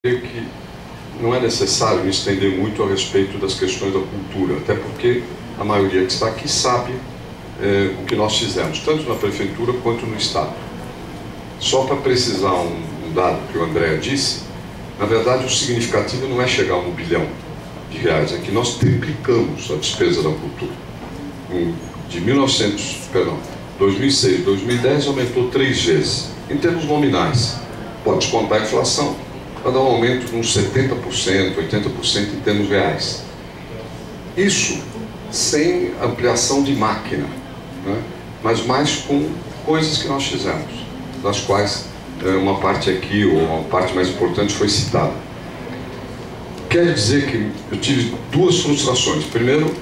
creio que não é necessário me estender muito a respeito das questões da cultura, até porque a maioria que está aqui sabe o que nós fizemos, tanto na prefeitura quanto no Estado. Só para precisar um dado que o André disse, na verdade o significativo não é chegar a R$1 bilhão, é que nós triplicamos a despesa da cultura. De 2006 a 2010 aumentou 3 vezes, em termos nominais. Pode descontar a inflação, para dar um aumento de uns 70%, 80% em termos reais. Isso sem ampliação de máquina, né? Mas mais com coisas que nós fizemos, das quais uma parte aqui, ou uma parte mais importante, foi citada. Quero dizer que eu tive duas frustrações. Primeiro,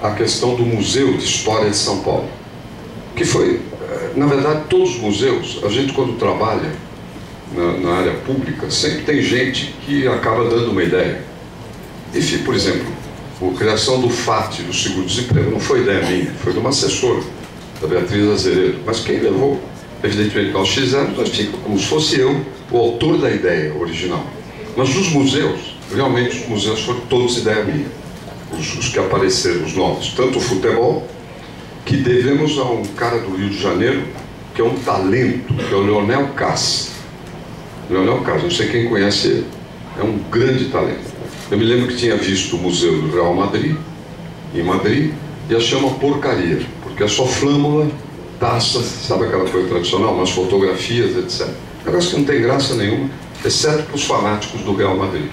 a questão do Museu de História de São Paulo, que foi, na verdade, todos os museus, a gente quando trabalha na área pública, sempre tem gente que acaba dando uma ideia. E, por exemplo, a criação do FAT, do seguro-desemprego, não foi ideia minha, foi de uma assessora, da Beatriz Azeredo. Mas quem levou? Evidentemente, nós fizemos, nós tínhamos, como se fosse eu, o autor da ideia original. Mas os museus, realmente os museus foram todos ideia minha. Os que apareceram, os novos. Tanto o futebol, que devemos a um cara do Rio de Janeiro, que é um talento, que é o Leonel Cass. Leonel Cass, não sei quem conhece ele, é um grande talento. Eu me lembro que tinha visto o Museu do Real Madrid, em Madrid, e achei uma porcaria, porque é só flâmula, taças, sabe aquela coisa tradicional, umas fotografias, etc. Negócio que não tem graça nenhuma, exceto para os fanáticos do Real Madrid.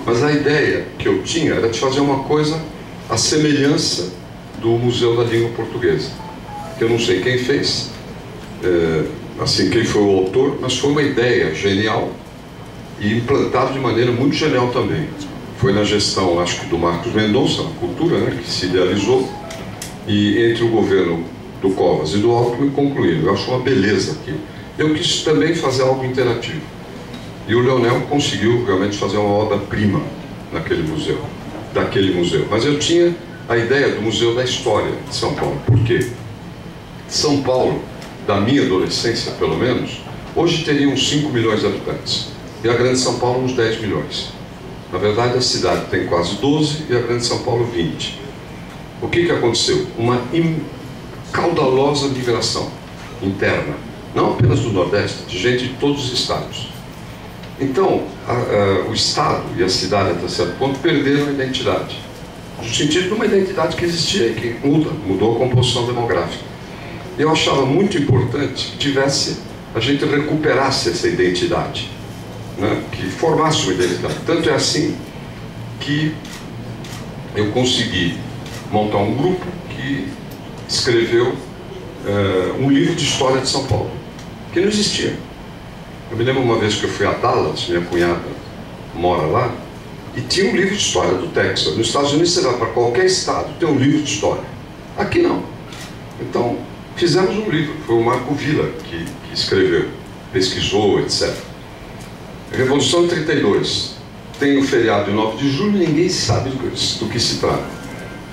Mas a ideia que eu tinha era de fazer uma coisa à semelhança do Museu da Língua Portuguesa, que eu não sei quem fez, assim, quem foi o autor, mas foi uma ideia genial e implantada de maneira muito genial também. Foi na gestão, acho que do Marcos Mendonça, na cultura, né, que se idealizou, e entre o governo do Covas e do Alckmin concluíram. Eu acho uma beleza aqui. Eu quis também fazer algo interativo. E o Leonel conseguiu realmente fazer uma obra-prima naquele museu, daquele museu. Mas eu tinha a ideia do Museu da História de São Paulo. Por quê? São Paulo, da minha adolescência pelo menos, hoje teria uns 5 milhões de habitantes. E a Grande São Paulo uns 10 milhões. Na verdade a cidade tem quase 12 e a Grande São Paulo 20. O que aconteceu? Uma caudalosa migração interna, não apenas do Nordeste, de gente de todos os estados. Então, o Estado e a cidade, até certo ponto, perderam a identidade. No sentido de uma identidade que existia e que mudou a composição demográfica. E eu achava muito importante que a gente recuperasse essa identidade, né? Que formasse uma identidade. Tanto é assim que eu consegui montar um grupo que escreveu um livro de história de São Paulo, que não existia. Eu me lembro uma vez que eu fui a Dallas, minha cunhada mora lá, e tinha um livro de história do Texas. Nos Estados Unidos, você vai para qualquer estado, tem um livro de história. Aqui não. Então, fizemos um livro, foi o Marco Villa que escreveu, pesquisou, etc. Revolução de 32. Tem o feriado de 9 de julho, ninguém sabe do que se trata.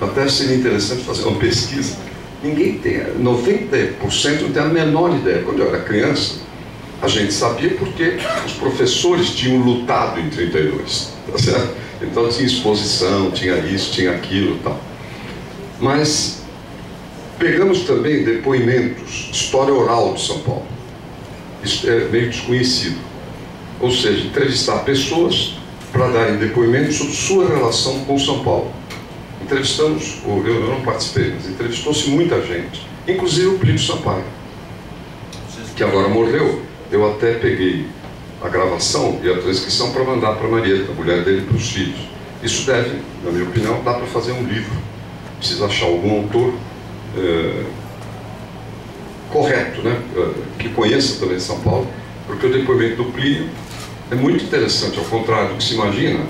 Até seria interessante fazer uma pesquisa. Ninguém tem, 90% não tem a menor ideia. Quando eu era criança, a gente sabia porque os professores tinham lutado em 32, tá certo? Então tinha exposição, tinha isso, tinha aquilo e tal. Mas pegamos também depoimentos, história oral de São Paulo. Isso é meio desconhecido. Ou seja, entrevistar pessoas para darem depoimentos sobre sua relação com São Paulo. Entrevistamos, eu não participei, mas entrevistou-se muita gente, inclusive o Plínio Sampaio, que agora morreu. Eu até peguei a gravação e a transcrição para mandar para a Marieta, a mulher dele, para os filhos. Isso deve, na minha opinião, dar para fazer um livro. Precisa achar algum autor correto, né? Que conheça também São Paulo, porque o depoimento do Plínio é muito interessante. Ao contrário do que se imagina,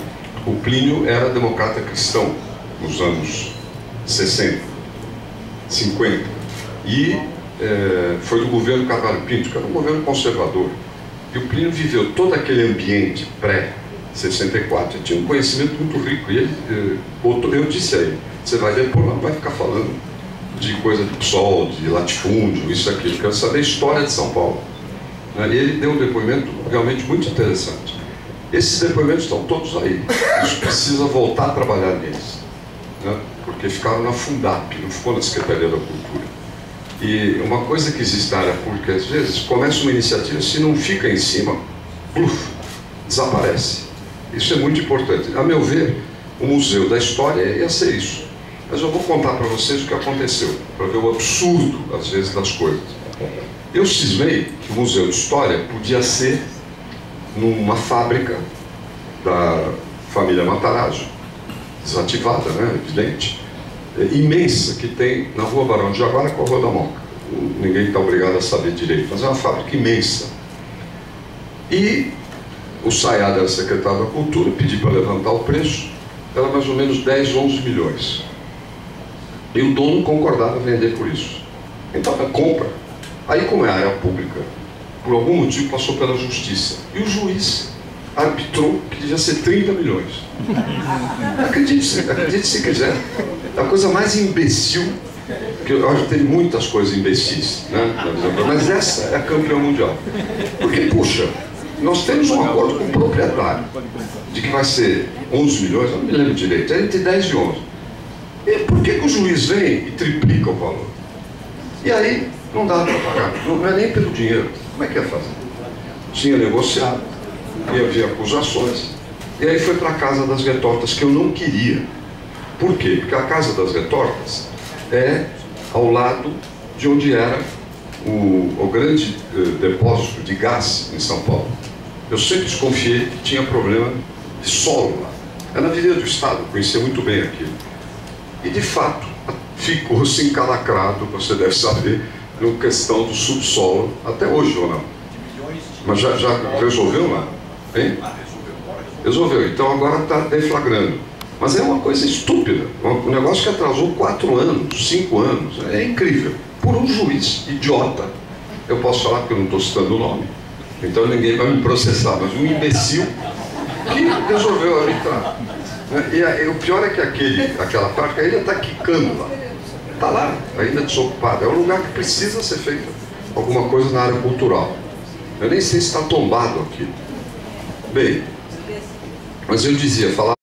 o Plínio era democrata cristão nos anos 60, 50, e foi do governo Carvalho Pinto, que era um governo conservador. E o Plínio viveu todo aquele ambiente pré-64, ele tinha um conhecimento muito rico. E ele, eu disse a ele, você vai ver, não vai ficar falando de coisa de PSOL, de latifúndio, isso, aquilo, quero saber a história de São Paulo. E ele deu um depoimento realmente muito interessante. Esses depoimentos estão todos aí. A gente precisa voltar a trabalhar neles, né? Porque ficaram na Fundap, não ficou na Secretaria da Cultura. E uma coisa que existe na área pública, às vezes, começa uma iniciativa, se não fica em cima, pluf, desaparece. Isso é muito importante. A meu ver, o Museu da História ia ser isso. Mas eu vou contar para vocês o que aconteceu, para ver o absurdo, às vezes, das coisas. Eu cismei que o Museu de História podia ser numa fábrica da família Matarazzo, desativada, né, evidente, imensa, que tem na Rua Barão de Jaguara com a Rua da Moca. Ninguém está obrigado a saber direito, mas é uma fábrica imensa. E o Sayad era secretário da Cultura, pedi para levantar o preço, era mais ou menos 10, 11 milhões. E o dono concordava em vender por isso. Então, compra. Aí, como é área pública, por algum motivo passou pela justiça. E o juiz arbitrou que devia ser 30 milhões. Acredite se quiser. É a coisa mais imbecil, que eu acho que tem muitas coisas imbecis, né? Mas essa é a campeã mundial. Porque, puxa, nós temos um acordo com o proprietário de que vai ser 11 milhões, eu não me lembro direito, é entre 10 e 11. E por que o juiz vem e triplica o valor? E aí não dá para pagar, não é nem pelo dinheiro. Como é que ia fazer? Tinha negociado, e havia acusações, e aí foi para a Casa das Retortas, que eu não queria. Por quê? Porque a Casa das Retortas é ao lado de onde era o grande depósito de gás em São Paulo. Eu sempre desconfiei que tinha problema de solo lá. É na Avenida do Estado, conhecia muito bem aquilo. E de fato, ficou-se encalacrado, você deve saber, na questão do subsolo, até hoje ou não. Mas já resolveu lá? Hein? Resolveu. Então agora está deflagrando. Mas é uma coisa estúpida, um negócio que atrasou 4 anos, 5 anos, é incrível. Por um juiz idiota, eu posso falar porque eu não estou citando o nome, então ninguém vai me processar, mas um imbecil que resolveu arbitrar. E o pior é que aquela prática ainda está quicando lá, está lá, ainda desocupada. É um lugar que precisa ser feito alguma coisa na área cultural. Eu nem sei se está tombado aqui. Bem, mas eu dizia, falar